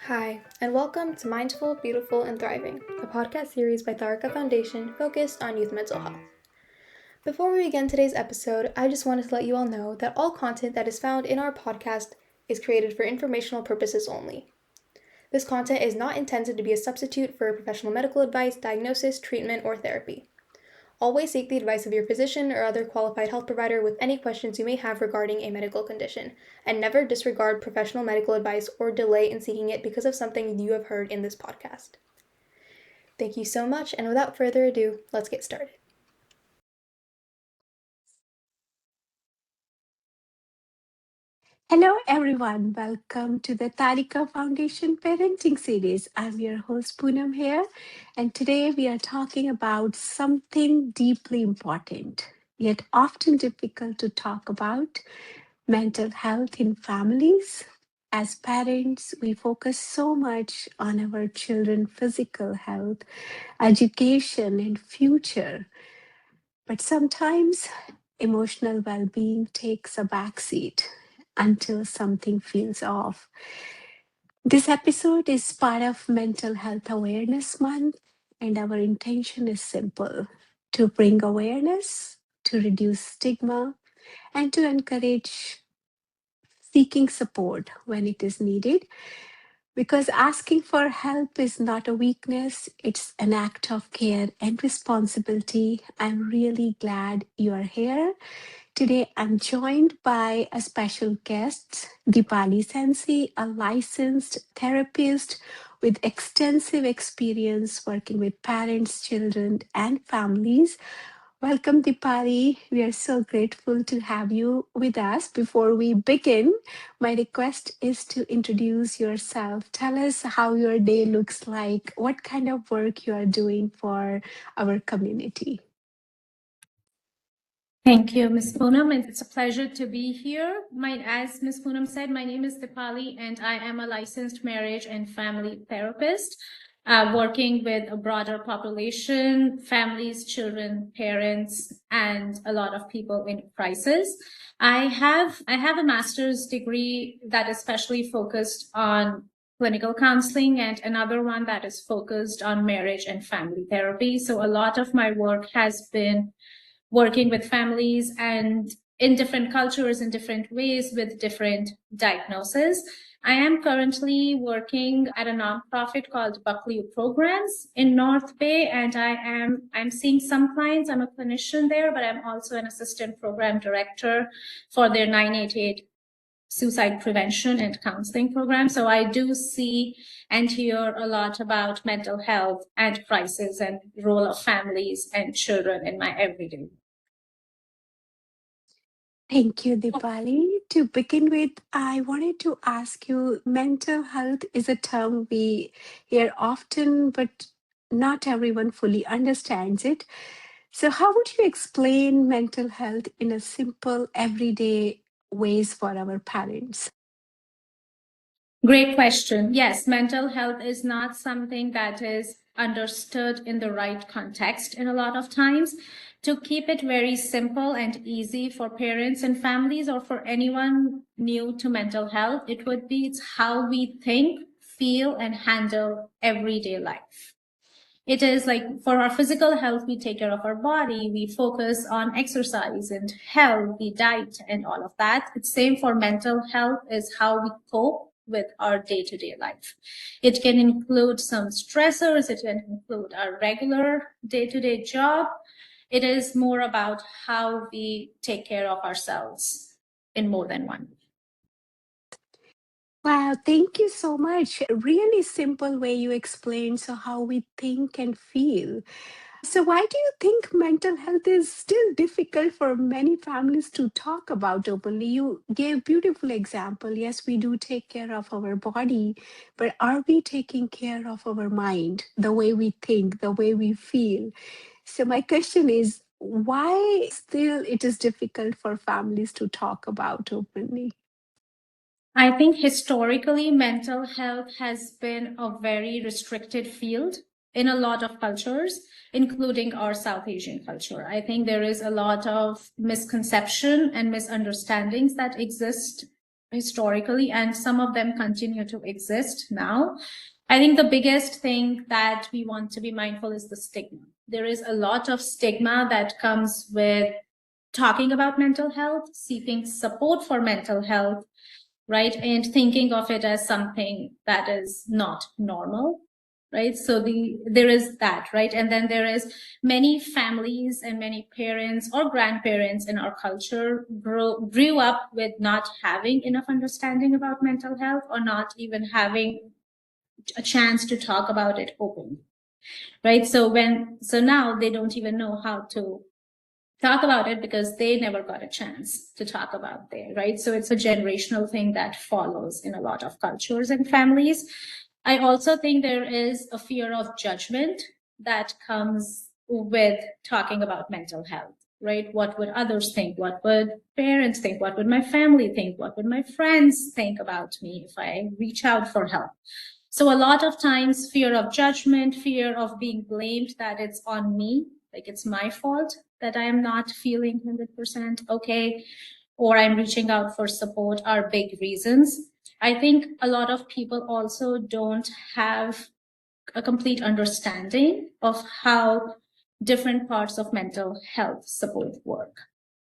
Hi, and welcome to Mindful, Beautiful, and Thriving, a podcast series by Tharaka Foundation focused on youth mental health. Before we begin today's episode, I just wanted to let you all know that all content that is found in our podcast is created for informational purposes only. This content is not intended to be a substitute for professional medical advice, diagnosis, treatment, or therapy. Always seek the advice of your physician or other qualified health provider with any questions you may have regarding a medical condition, and never disregard professional medical advice or delay in seeking it because of something you have heard in this podcast. Thank you so much, and without further ado, let's get started. Hello, everyone. Welcome to the Tarika Foundation Parenting Series. I'm your host, Poonam here, and today we are talking about something deeply important, yet often difficult to talk about mental health in families. As parents, we focus so much on our children's physical health, education, and future, but sometimes emotional well being takes a backseat until something feels off. This episode is part of Mental Health Awareness Month, and our intention is simple to bring awareness, to reduce stigma, and to encourage seeking support when it is needed. Because asking for help is not a weakness, it's an act of care and responsibility. I'm really glad you are here. Today, I'm joined by a special guest, Deepali Sensi, a licensed therapist with extensive experience working with parents, children, and families. Welcome, Deepali. We are so grateful to have you with us. Before we begin, my request is to introduce yourself. Tell us how your day looks like, what kind of work you are doing for our community. Thank you, Ms. Poonam, and it's a pleasure to be here. As Ms. Poonam said, my name is Deepali, and I am a licensed marriage and family therapist, working with a broader population, families, children, parents, and a lot of people in crisis. I have a master's degree that is specially focused on clinical counseling and another one that is focused on marriage and family therapy. So a lot of my work has been working with families and in different cultures in different ways with different diagnoses. I am currently working at a nonprofit called Buckley Programs in North Bay, and I'm seeing some clients. I'm a clinician there, but I'm also an assistant program director for their 988 suicide prevention and counseling program. So I do see and hear a lot about mental health and crisis and role of families and children in my everyday. Thank you, Dipali. To begin with, I wanted to ask you mental health is a term we hear often, but not everyone fully understands it. So, how would you explain mental health in a simple, everyday ways for our parents? Great question. Yes, mental health is not something that is understood in the right context in a lot of times. To keep it very simple and easy for parents and families or for anyone new to mental health, it would be it's how we think, feel, and handle everyday life. It is like for our physical health, we take care of our body, we focus on exercise and health, we diet and all of that. It's same for mental health is how we cope with our day-to-day life. It can include some stressors, it can include our regular day-to-day job. It is more about how we take care of ourselves in more than one way. Wow, thank you so much. Really simple way you explained so how we think and feel. So, why do you think mental health is still difficult for many families to talk about openly? You gave beautiful example. Yes, we do take care of our body, but are we taking care of our mind, the way we think, the way we feel? So, my question is, why still it is difficult for families to talk about openly? I think historically, mental health has been a very restricted field in a lot of cultures, including our South Asian culture. I think there is a lot of misconception and misunderstandings that exist historically, and some of them continue to exist now. I think the biggest thing that we want to be mindful is the stigma. There is a lot of stigma that comes with talking about mental health, seeking support for mental health, right? And thinking of it as something that is not normal, right? So there is that, right? And then there is many families and many parents or grandparents in our culture grew up with not having enough understanding about mental health, or not even having a chance to talk about it openly, right? So now they don't even know how to talk about it because they never got a chance to talk about it, right? So it's a generational thing that follows in a lot of cultures and families. I also think there is a fear of judgment that comes with talking about mental health, right? What would others think? What would parents think? What would my family think? What would my friends think about me if I reach out for help? So a lot of times, fear of judgment, fear of being blamed, that it's on me, like it's my fault that I am not feeling 100% okay, or I'm reaching out for support, are big reasons. I think a lot of people also don't have a complete understanding of how different parts of mental health support work,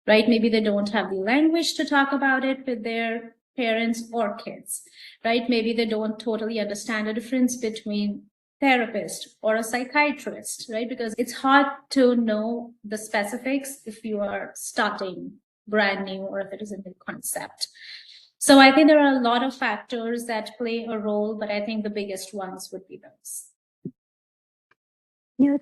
right? Maybe they don't have the language to talk about it with their parents or kids, right? Maybe they don't totally understand the difference between therapist or a psychiatrist, right? Because it's hard to know the specifics if you are starting brand new or if it is a new concept. So I think there are a lot of factors that play a role, but I think the biggest ones would be those.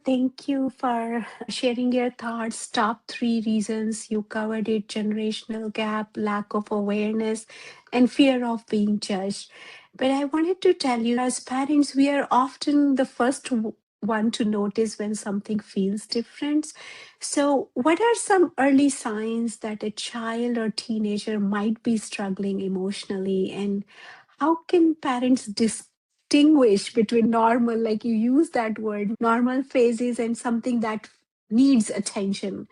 Thank you for sharing your thoughts. Top three reasons you covered it: generational gap, lack of awareness, and fear of being judged. But I wanted to tell you, as parents, we are often the first one to notice when something feels different. So, what are some early signs that a child or teenager might be struggling emotionally, and how can parents distinguish between normal, like you use that word, normal phases, and something that needs attention?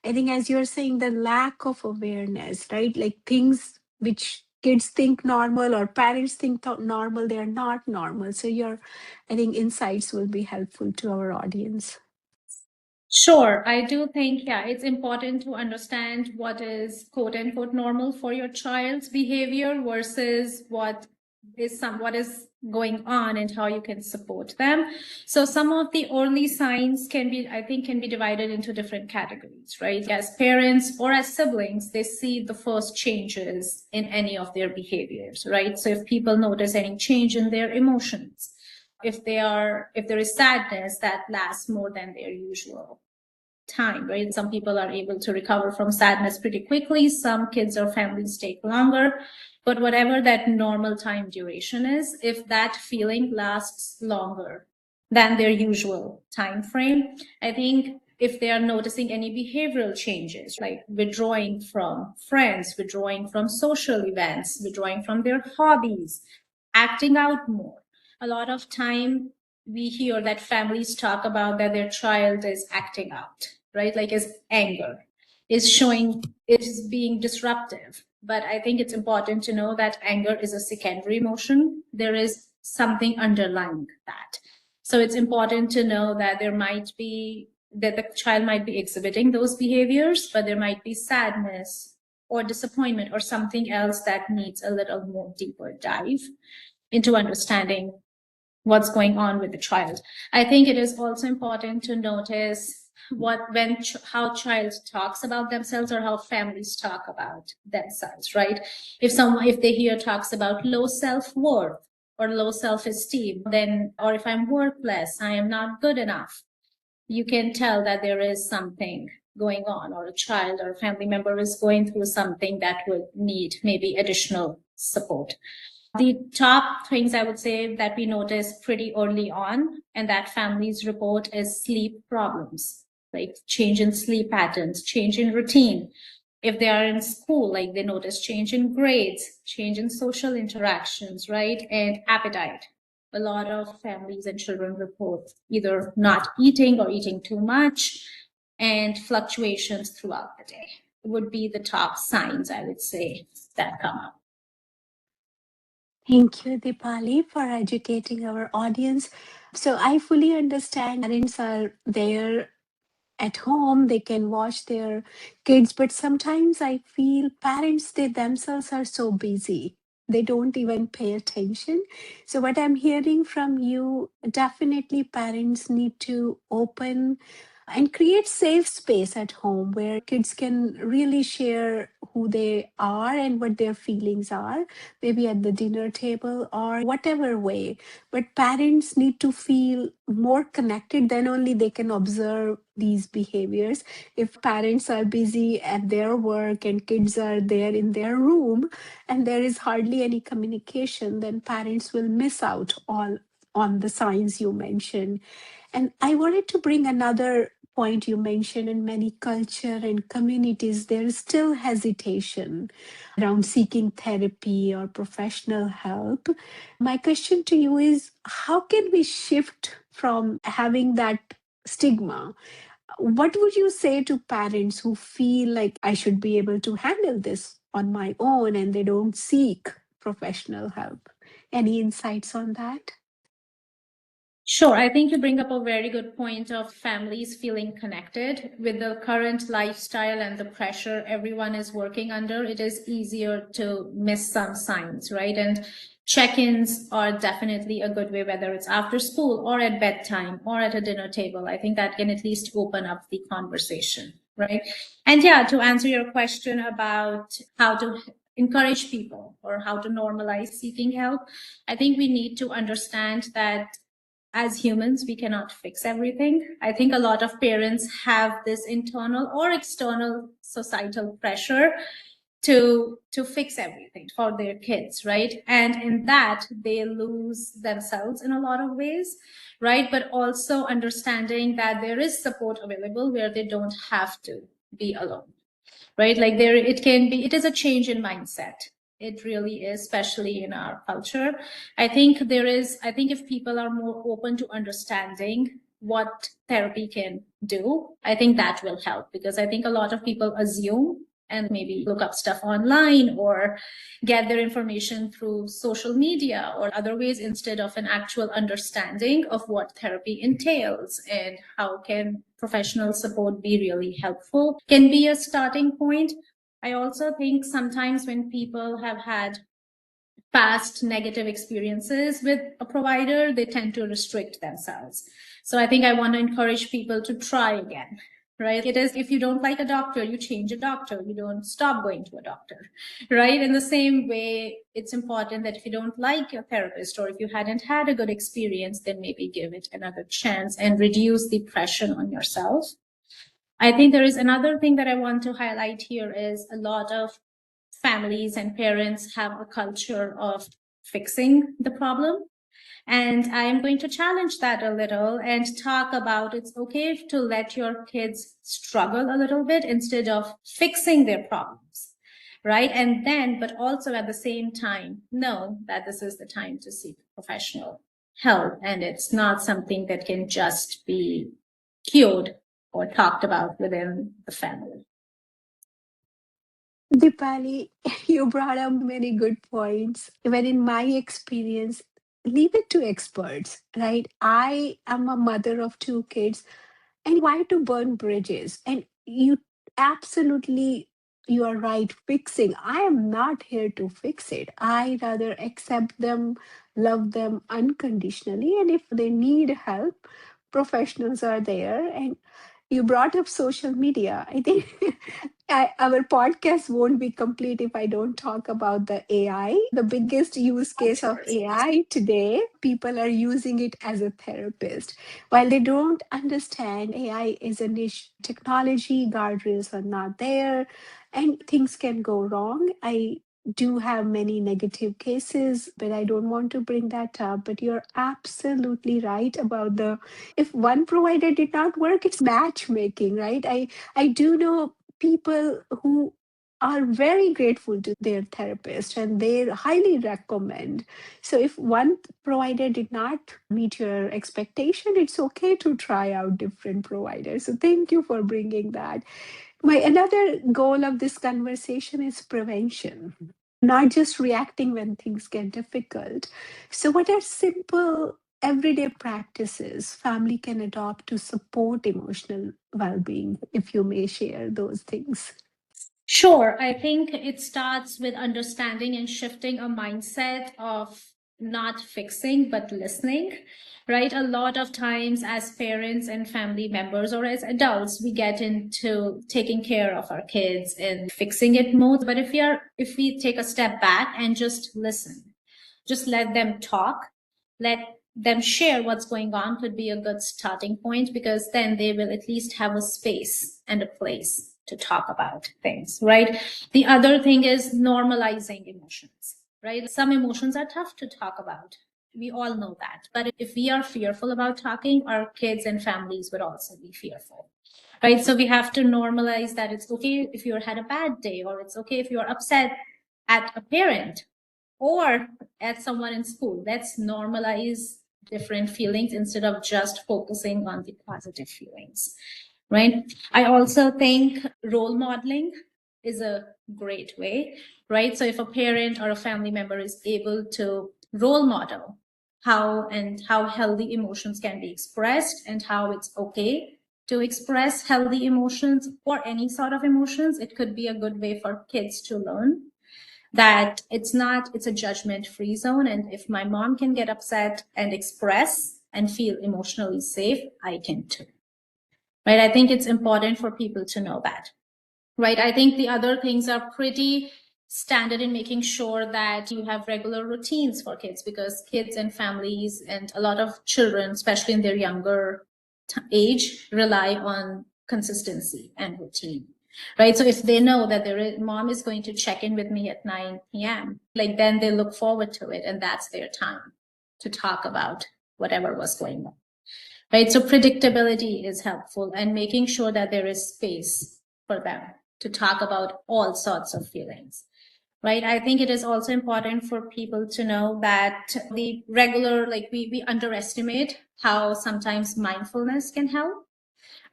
I think, as you're saying, the lack of awareness, right? Like things which kids think normal or parents think normal, they are not normal. So, your, I think, insights will be helpful to our audience. Sure, I do think, yeah, it's important to understand what is quote unquote normal for your child's behavior versus what is going on and how you can support them. So some of the early signs I think can be divided into different categories, right? As parents or as siblings, they see the first changes in any of their behaviors, right? So if people notice any change in their emotions, if there is sadness that lasts more than their usual time, right? Some people are able to recover from sadness pretty quickly. Some kids or families take longer. But whatever that normal time duration is, if that feeling lasts longer than their usual time frame, I think if they are noticing any behavioral changes, like withdrawing from friends, withdrawing from social events, withdrawing from their hobbies, acting out more. A lot of time we hear that families talk about that their child is acting out, right? Like is anger, is being disruptive. But I think it's important to know that anger is a secondary emotion. There is something underlying that. So it's important to know that that the child might be exhibiting those behaviors, but there might be sadness or disappointment or something else that needs a little more deeper dive into understanding what's going on with the child. I think it is also important to notice how child talks about themselves or how families talk about themselves, right? If they hear talks about low self-worth or low self-esteem, then, or if I'm worthless, I am not good enough, you can tell that there is something going on, or a child or a family member is going through something that would need maybe additional support. The top things I would say that we notice pretty early on and that families report is sleep problems, like change in sleep patterns, change in routine. If they are in school, like they notice change in grades, change in social interactions, right? And appetite. A lot of families and children report either not eating or eating too much, and fluctuations throughout the day would be the top signs, I would say, that come up. Thank you, Deepali, for educating our audience. So I fully understand parents are there at home, they can watch their kids, but sometimes I feel parents, they themselves are so busy. They don't even pay attention. So, what I'm hearing from you, definitely parents need to open and create safe space at home where kids can really share who they are and what their feelings are, maybe at the dinner table or whatever way. But parents need to feel more connected, then only they can observe these behaviors. If parents are busy at their work and kids are there in their room and there is hardly any communication, then parents will miss out all on the signs you mentioned. And I wanted to bring another point you mentioned. In many culture and communities, there is still hesitation around seeking therapy or professional help. My question to you is, how can we shift from having that stigma? What would you say to parents who feel like I should be able to handle this on my own and they don't seek professional help? Any insights on that? Sure. I think you bring up a very good point of families feeling connected with the current lifestyle and the pressure everyone is working under. It is easier to miss some signs, right? And check-ins are definitely a good way, whether it's after school or at bedtime or at a dinner table. I think that can at least open up the conversation, right? And yeah, to answer your question about how to encourage people or how to normalize seeking help, I think we need to understand that as humans, we cannot fix everything. I think a lot of parents have this internal or external societal pressure to fix everything for their kids, right? And in that, they lose themselves in a lot of ways, right? But also understanding that there is support available where they don't have to be alone, right? Like there, it can be, it is a change in mindset. It really is, especially in our culture. I think if people are more open to understanding what therapy can do, I think that will help, because I think a lot of people assume and maybe look up stuff online or get their information through social media or other ways instead of an actual understanding of what therapy entails and how can professional support be really helpful, can be a starting point. I also think sometimes when people have had past negative experiences with a provider, they tend to restrict themselves. So I think I want to encourage people to try again, right? It is, if you don't like a doctor, you change a doctor. You don't stop going to a doctor, right? In the same way, it's important that if you don't like your therapist or if you hadn't had a good experience, then maybe give it another chance and reduce the pressure on yourself. I think there is another thing that I want to highlight here is a lot of families and parents have a culture of fixing the problem. And I am going to challenge that a little and talk about it's okay to let your kids struggle a little bit instead of fixing their problems, right? And then, but also at the same time, know that this is the time to seek professional help. And it's not something that can just be cured or talked about within the family. Dipali, you brought up many good points. Even in my experience, leave it to experts, right? I am a mother of two kids, and why to burn bridges? And you absolutely, you are right, fixing. I am not here to fix it. I rather accept them, love them unconditionally, and if they need help, professionals are there. And you brought up social media. I think our podcast won't be complete if I don't talk about the AI. The biggest use case of AI today, people are using it as a therapist. While they don't understand AI is a niche technology, guardrails are not there, and things can go wrong. I do have many negative cases, but I don't want to bring that up. But you're absolutely right about the, if one provider did not work, it's matchmaking, right? I do know people who are very grateful to their therapist and they highly recommend. So if one provider did not meet your expectation, it's okay to try out different providers. So thank you for bringing that. My another goal of this conversation is prevention. not just reacting when things get difficult. So, what are simple everyday practices family can adopt to support emotional well being, if you may share those things? Sure. I think it starts with understanding and shifting a mindset of not fixing, but listening, right? A lot of times, as parents and family members or as adults, we get into taking care of our kids and fixing it mode. But if we take a step back and just listen, just let them talk, let them share what's going on could be a good starting point, because then they will at least have a space and a place to talk about things, right? The other thing is normalizing emotions, right? Some emotions are tough to talk about. We all know that. But if we are fearful about talking, our kids and families would also be fearful, right? So we have to normalize that it's okay if you had a bad day, or it's okay if you're upset at a parent or at someone in school. Let's normalize different feelings instead of just focusing on the positive feelings, right? I also think role modeling is a great way, right? So if a parent or a family member is able to role model how healthy emotions can be expressed and how it's okay to express healthy emotions or any sort of emotions, it could be a good way for kids to learn that it's a judgment free zone. And if my mom can get upset and express and feel emotionally safe, I can too. Right. I think it's important for people to know that. Right. I think the other things are pretty standard in making sure that you have regular routines for kids, because kids and families and a lot of children, especially in their younger age, rely on consistency and routine, right? So if they know that their mom is going to check in with me at 9 p.m., like then they look forward to it, and that's their time to talk about whatever was going on, right? So predictability is helpful, and making sure that there is space for them to talk about all sorts of feelings, right? I think it is also important for people to know that the regular, like we underestimate how sometimes mindfulness can help,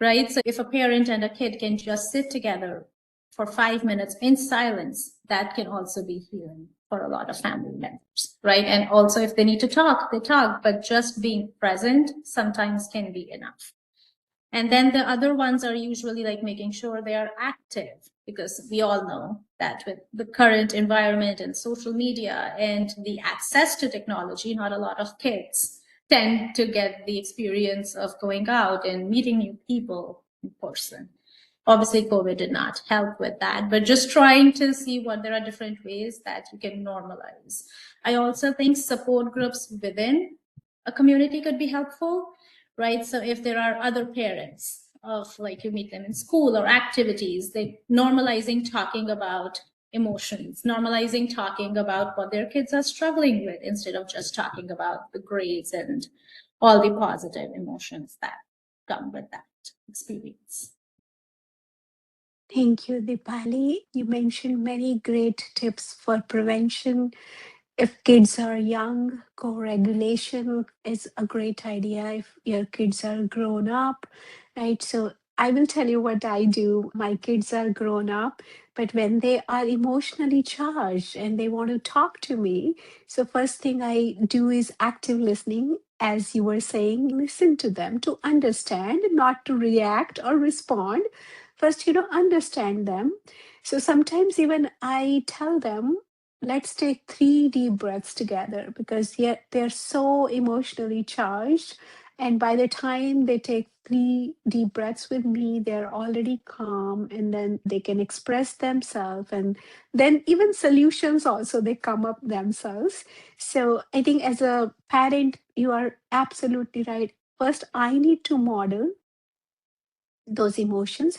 right? So if a parent and a kid can just sit together for 5 minutes in silence, that can also be healing for a lot of family members, right? And also if they need to talk, they talk, but just being present sometimes can be enough. And then the other ones are usually like making sure they are active, because we all know that with the current environment and social media and the access to technology, not a lot of kids tend to get the experience of going out and meeting new people in person. Obviously, COVID did not help with that, but just trying to see what there are different ways that you can normalize. I also think support groups within a community could be helpful, right? So if there are other parents of, like, you meet them in school or activities, they normalizing talking about emotions, normalizing talking about what their kids are struggling with instead of just talking about the grades and all the positive emotions that come with that experience. Thank you, Dipali. You mentioned many great tips for prevention. If kids are young, co-regulation is a great idea. If your kids are grown up, right? So I will tell you what I do. My kids are grown up, but when they are emotionally charged and they want to talk to me, so first thing I do is active listening. As you were saying, listen to them to understand, not to react or respond. First, understand them. So sometimes even I tell them, let's take 3 deep breaths together, because yet they're so emotionally charged. And by the time they take 3 deep breaths with me, they're already calm, and then they can express themselves. And then even solutions also, they come up themselves. So I think as a parent, you are absolutely right. First, I need to model those emotions,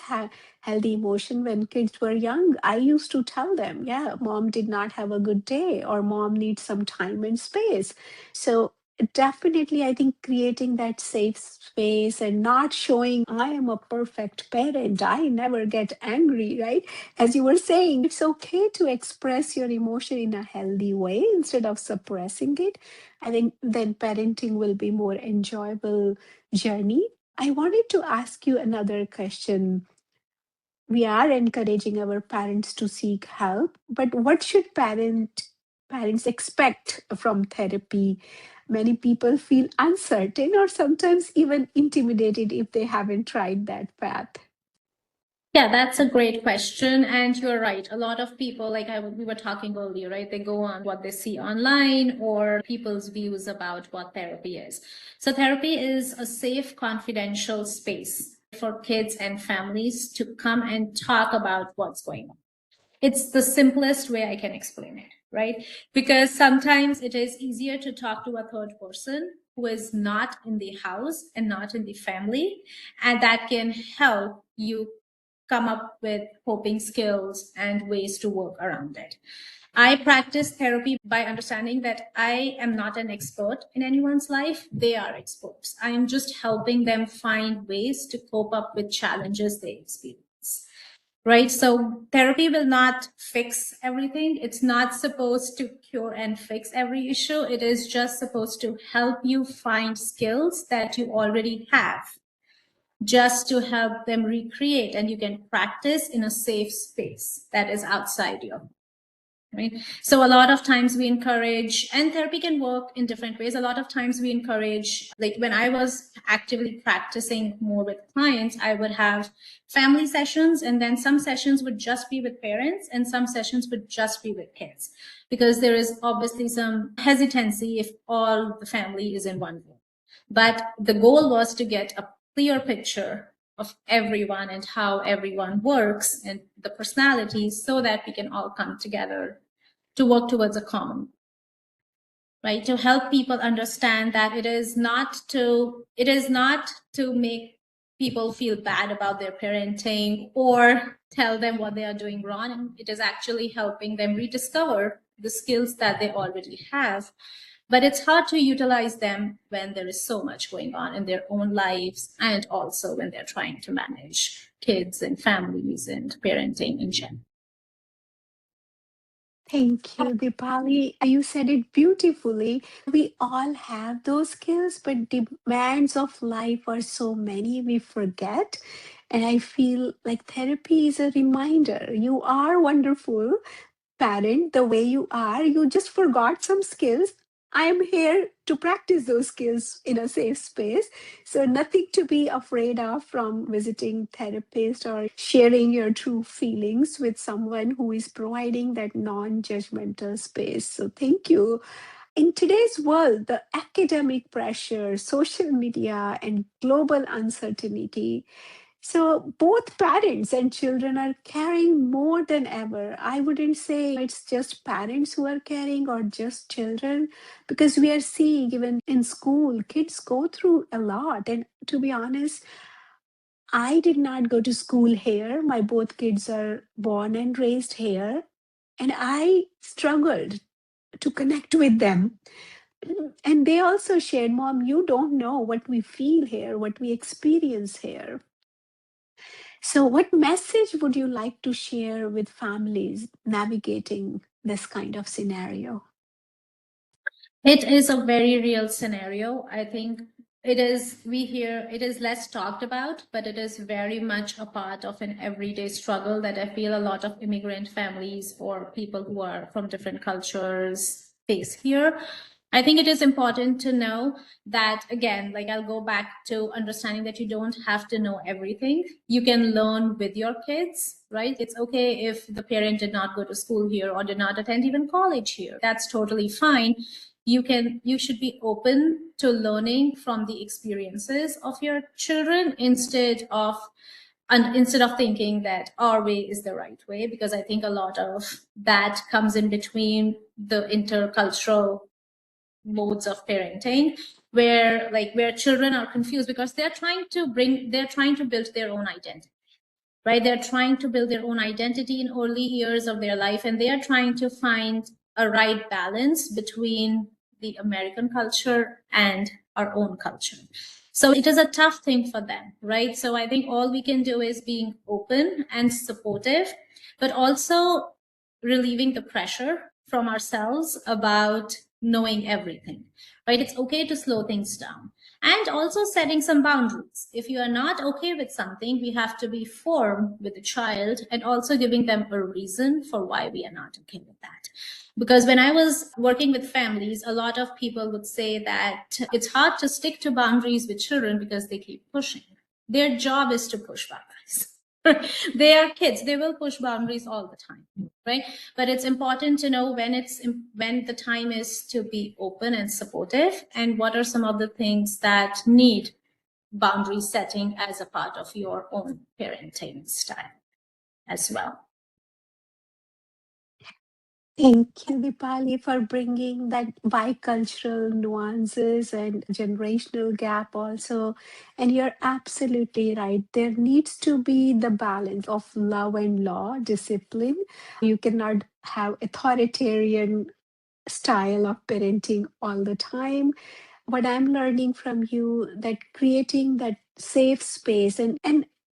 healthy emotion. When kids were young, I used to tell them, yeah, mom did not have a good day, or mom needs some time and space. So definitely, I think creating that safe space and not showing I am a perfect parent, I never get angry, right? As you were saying, it's okay to express your emotion in a healthy way instead of suppressing it. I think then parenting will be more enjoyable journey. I wanted to ask you another question. we are encouraging our parents to seek help, but what should parents expect from therapy? Many people feel uncertain or sometimes even intimidated if they haven't tried that path. Yeah, that's a great question. And you're right. A lot of people, we were talking earlier, right? They go on what they see online or people's views about what therapy is. So therapy is a safe, confidential space for kids and families to come and talk about what's going on. It's the simplest way I can explain it, right? Because sometimes it is easier to talk to a third person who is not in the house and not in the family, and that can help you come up with coping skills and ways to work around it. I practice therapy by understanding that I am not an expert in anyone's life. They are experts. I am just helping them find ways to cope up with challenges they experience. Right? So therapy will not fix everything. It's not supposed to cure and fix every issue. It is just supposed to help you find skills that you already have, just to help them recreate, and you can practice in a safe space that is outside your, right? So a lot of times we encourage, and therapy can work in different ways. A lot of times we encourage, like when I was actively practicing more with clients, I would have family sessions, and then some sessions would just be with parents and some sessions would just be with kids, because there is obviously some hesitancy if all the family is in one room. But the goal was to get a clear picture of everyone and how everyone works and the personalities, so that we can all come together to work towards a common, right? To help people understand that it is not to make people feel bad about their parenting or tell them what they are doing wrong. It is actually helping them rediscover the skills that they already have. But it's hard to utilize them when there is so much going on in their own lives, and also when they're trying to manage kids and families and parenting in general. Thank you, Dipali. You said it beautifully. We all have those skills, but demands of life are so many we forget. And I feel like therapy is a reminder. You are wonderful, parent, the way you are. You just forgot some skills. I am here to practice those skills in a safe space. So nothing to be afraid of from visiting therapist or sharing your true feelings with someone who is providing that non-judgmental space. So thank you. In today's world, the academic pressure, social media, and global uncertainty, so both parents and children are caring more than ever. I wouldn't say it's just parents who are caring or just children, because we are seeing even in school, kids go through a lot. And to be honest, I did not go to school here. My both kids are born and raised here. And I struggled to connect with them. And they also shared, Mom, you don't know what we feel here, what we experience here. So, what message would you like to share with families navigating this kind of scenario? It is a very real scenario. I think it is less talked about, but it is very much a part of an everyday struggle that I feel a lot of immigrant families or people who are from different cultures face here. I think it is important to know that, again, like I'll go back to understanding that you don't have to know everything. You can learn with your kids, right? It's okay if the parent did not go to school here or did not attend even college here. That's totally fine. You should be open to learning from the experiences of your children, instead of thinking that our way is the right way, because I think a lot of that comes in between the intercultural modes of parenting, where children are confused because they're trying to build their own identity, right? They're trying to build their own identity in early years of their life, and they are trying to find a right balance between the American culture and our own culture. So it is a tough thing for them, right? So I think all we can do is being open and supportive, but also relieving the pressure from ourselves about knowing everything, right? It's okay to slow things down. And also setting some boundaries. If you are not okay with something, we have to be firm with the child and also giving them a reason for why we are not okay with that. Because when I was working with families, a lot of people would say that it's hard to stick to boundaries with children because they keep pushing. Their job is to push boundaries. They are kids, they will push boundaries all the time, right? But it's important to know when the time is to be open and supportive, and what are some of the things that need boundary setting as a part of your own parenting style as well. Thank you, Dipali, for bringing that bicultural nuances and generational gap also. And you're absolutely right. There needs to be the balance of love and law, discipline. You cannot have authoritarian style of parenting all the time. What I'm learning from you, that creating that safe space and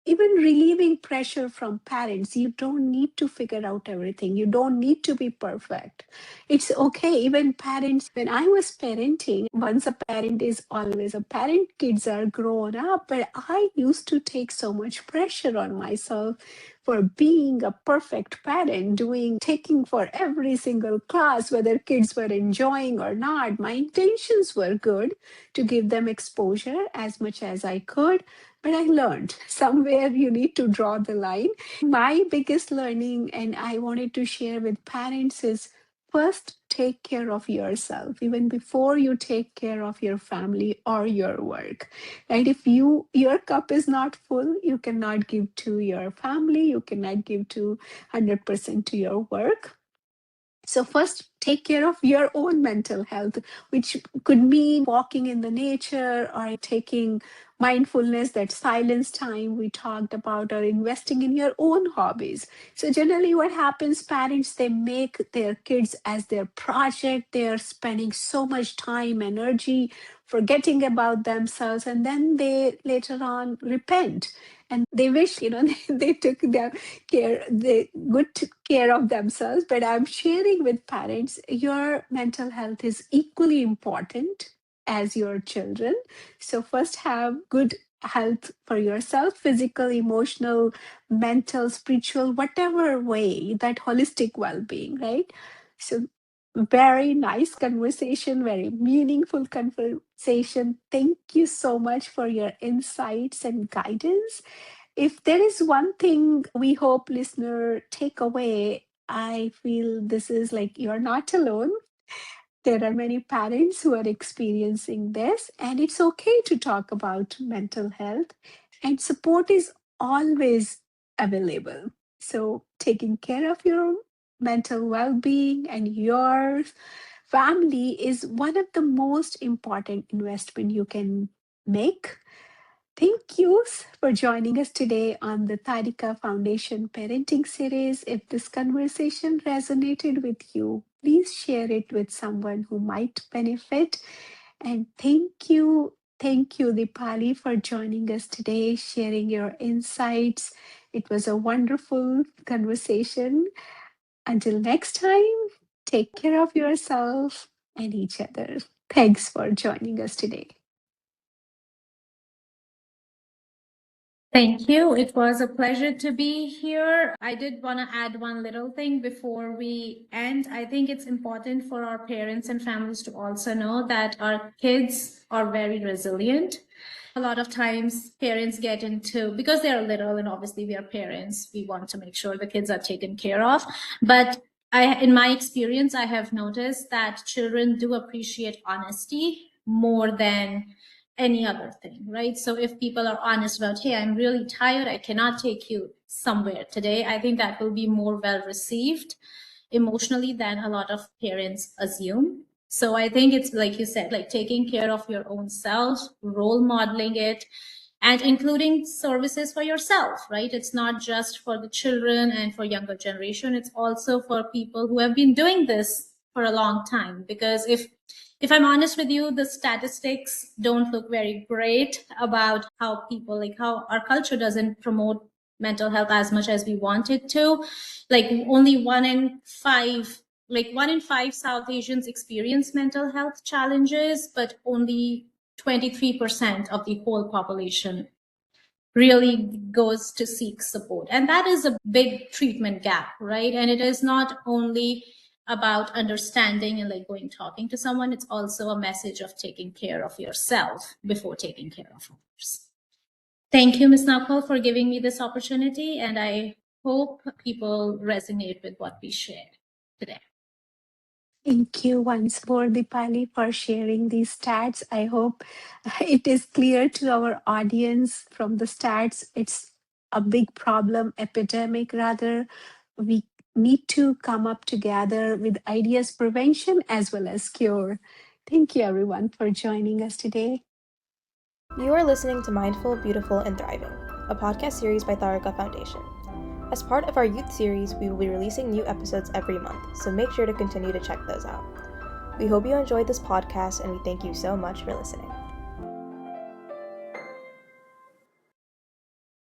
even relieving pressure from parents. You don't need to figure out everything. You don't need to be perfect. It's okay. Even parents, when I was parenting, once a parent is always a parent, kids are grown up. But I used to take so much pressure on myself for being a perfect parent, taking for every single class, whether kids were enjoying or not. My intentions were good to give them exposure as much as I could. But I learned somewhere you need to draw the line. My biggest learning, and I wanted to share with parents, is first take care of yourself even before you take care of your family or your work. Right? If your cup is not full, you cannot give to your family, you cannot give to 100% to your work. So first, take care of your own mental health, which could mean walking in the nature or taking mindfulness, that silence time we talked about, or investing in your own hobbies. So generally what happens, parents, they make their kids as their project. They are spending so much time, energy, forgetting about themselves, and then they later on repent. And they wish, they took their good care of themselves. But I'm sharing with parents, your mental health is equally important as your children. So first have good health for yourself, physical, emotional, mental, spiritual, whatever way, that holistic well-being, right? So very nice conversation, very meaningful conversation. Thank you so much for your insights and guidance. If there is one thing we hope listener take away, I feel this is like, you're not alone. There are many parents who are experiencing this, and it's okay to talk about mental health, and support is always available. So taking care of your mental well-being and your family is one of the most important investment you can make. Thank you for joining us today on the Tadika Foundation Parenting Series. If this conversation resonated with you, please share it with someone who might benefit. And thank you, Dipali, for joining us today, sharing your insights. It was a wonderful conversation. Until next time, take care of yourself and each other. Thanks for joining us today. Thank you. It was a pleasure to be here. I did want to add one little thing before we end. I think it's important for our parents and families to also know that our kids are very resilient. A lot of times parents get into, because they're little and obviously we are parents, we want to make sure the kids are taken care of. But in my experience, I have noticed that children do appreciate honesty more than any other thing, right? So if people are honest about, hey, I'm really tired, I cannot take you somewhere today, I think that will be more well received emotionally than a lot of parents assume. So I think it's like you said, like taking care of your own self, role modeling it, and including services for yourself, right? It's not just for the children and for younger generation, it's also for people who have been doing this for a long time. Because if I'm honest with you, the statistics don't look very great about how people, like how our culture doesn't promote mental health as much as we want it to. Like only 1 in 5 like 1 in 5 South Asians experience mental health challenges, but only 23% of the whole population really goes to seek support. And that is a big treatment gap, right? And it is not only about understanding and like going talking to someone, it's also a message of taking care of yourself before taking care of others. Thank you, Ms. Nakul, for giving me this opportunity, and I hope people resonate with what we shared today. Thank you once more, Deepali, for sharing these stats. I hope it is clear to our audience from the stats. It's a big problem, epidemic rather. We need to come up together with ideas prevention as well as cure. Thank you, everyone, for joining us today. You are listening to Mindful, Beautiful, and Thriving, a podcast series by Tharaka Foundation. As part of our youth series, we will be releasing new episodes every month, so make sure to continue to check those out. We hope you enjoyed this podcast, and we thank you so much for listening.